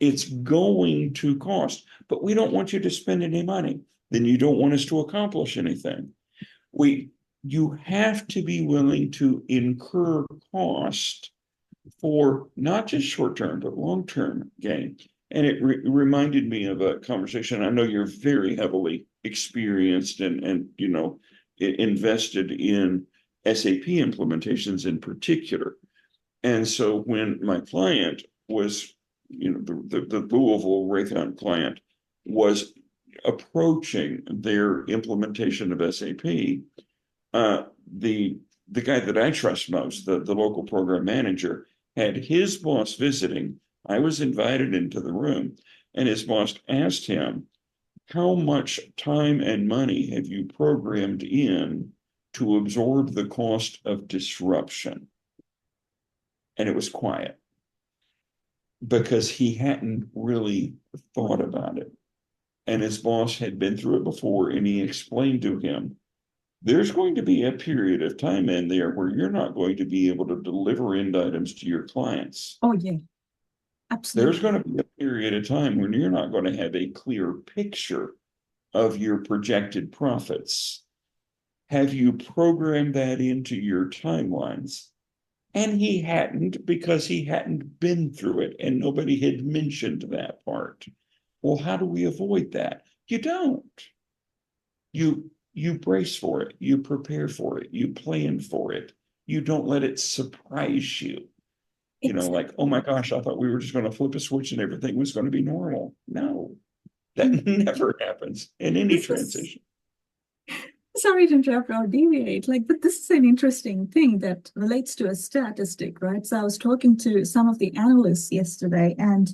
It's going to cost, but we don't want you to spend any money. Then you don't want us to accomplish anything. You have to be willing to incur cost for not just short-term, but long-term gain. And it reminded me of a conversation. I know you're very heavily experienced and invested in SAP implementations in particular. And so when my client was, the Louisville Raytheon client was approaching their implementation of SAP, the guy that I trust most, the local program manager, had his boss visiting. I was invited into the room, and his boss asked him, how much time and money have you programmed in to absorb the cost of disruption? And it was quiet because he hadn't really thought about it. And his boss had been through it before, and he explained to him, there's going to be a period of time in there where you're not going to be able to deliver end items to your clients. Oh, yeah, absolutely. There's going to be a period of time when you're not going to have a clear picture of your projected profits. Have you programmed that into your timelines? And he hadn't, because he hadn't been through it and nobody had mentioned that part. Well, how do we avoid that? You don't. You brace for it, you prepare for it, you plan for it. You don't let it surprise you. Like, oh my gosh, I thought we were just going to flip a switch and everything was going to be normal. No, that never happens in any transition. Sorry to interrupt or deviate, but this is an interesting thing that relates to a statistic, right? So I was talking to some of the analysts yesterday, and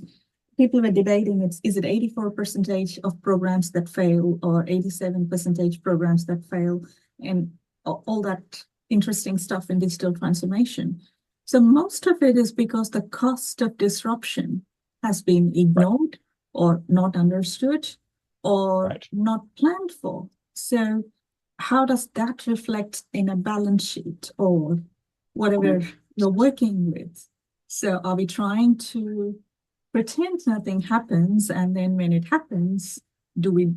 people were debating, is it 84% of programs that fail or 87% programs that fail, and all that interesting stuff in digital transformation. So most of it is because the cost of disruption has been ignored or not understood or not planned for. So how does that reflect in a balance sheet or whatever you're working with? So are we trying to pretend nothing happens, and then when it happens, do we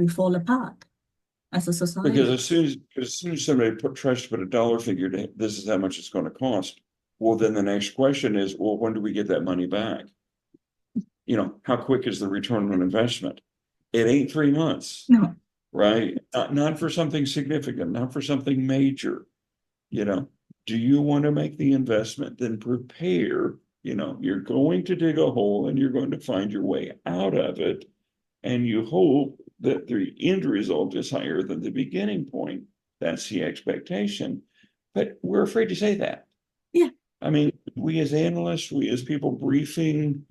fall apart as a society? Because as soon as somebody tries to put a dollar figure to this is how much it's going to cost, well, then the next question is, well, when do we get that money back? How quick is the return on investment? It ain't 3 months. No. Right? Not for something significant, not for something major. Do you want to make the investment? Then prepare. You're going to dig a hole and you're going to find your way out of it. And you hope that the end result is higher than the beginning point. That's the expectation. But we're afraid to say that. Yeah. I mean, we as analysts, we as people briefing,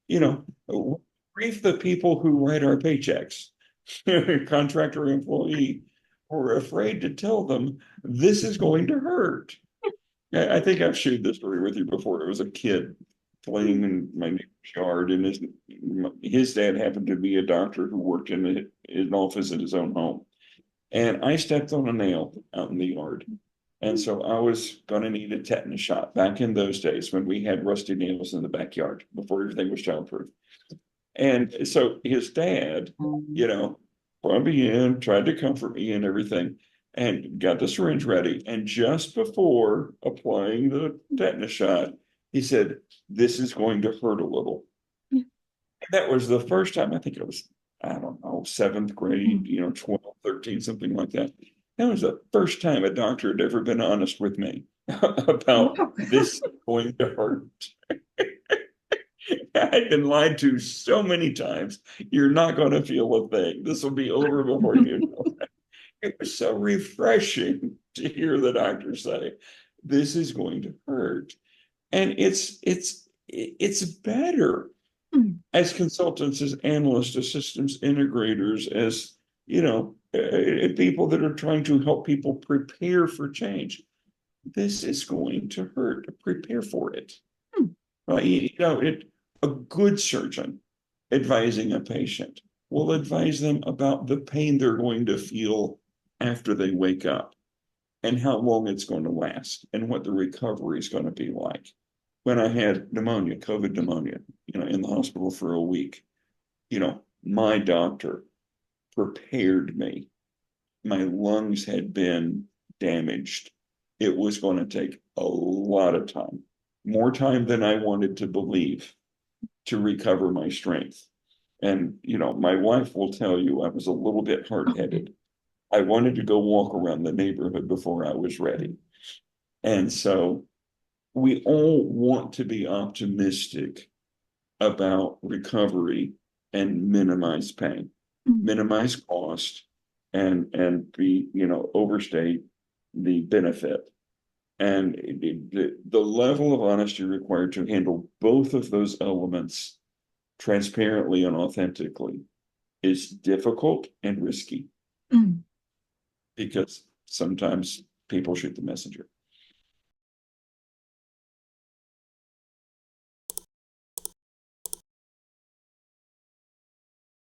brief the people who write our paychecks. Contractor employee, we're afraid to tell them this is going to hurt. I think I've shared this story with you before. It was a kid playing in my neighbor's yard, and his dad happened to be a doctor who worked in an office in his own home. And I stepped on a nail out in the yard. And so I was going to need a tetanus shot back in those days when we had rusty nails in the backyard before everything was childproof. And so his dad, brought me in, tried to comfort me and everything, and got the syringe ready. And just before applying the tetanus shot, he said, this is going to hurt a little. Yeah. And that was the first time, I think it was, I don't know, 7th grade, 12, 13, something like that. That was the first time a doctor had ever been honest with me about this going to hurt. I've been lied to so many times. You're not going to feel a thing. This will be over before you know it. It was so refreshing to hear the doctor say, this is going to hurt. And it's better as consultants, as analysts, as systems integrators, as, people that are trying to help people prepare for change. This is going to hurt. Prepare for it. A good surgeon advising a patient will advise them about the pain they're going to feel after they wake up and how long it's going to last and what the recovery is going to be like. when I had pneumonia, COVID pneumonia, in the hospital for a week, my doctor prepared me. My lungs had been damaged. It was going to take a lot of time, more time than I wanted to believe, to recover my strength. And, my wife will tell you I was a little bit hard-headed. I wanted to go walk around the neighborhood before I was ready. And so we all want to be optimistic about recovery and minimize pain, minimize cost, and be, overstate the benefit. And the level of honesty required to handle both of those elements transparently and authentically is difficult and risky, because sometimes people shoot the messenger.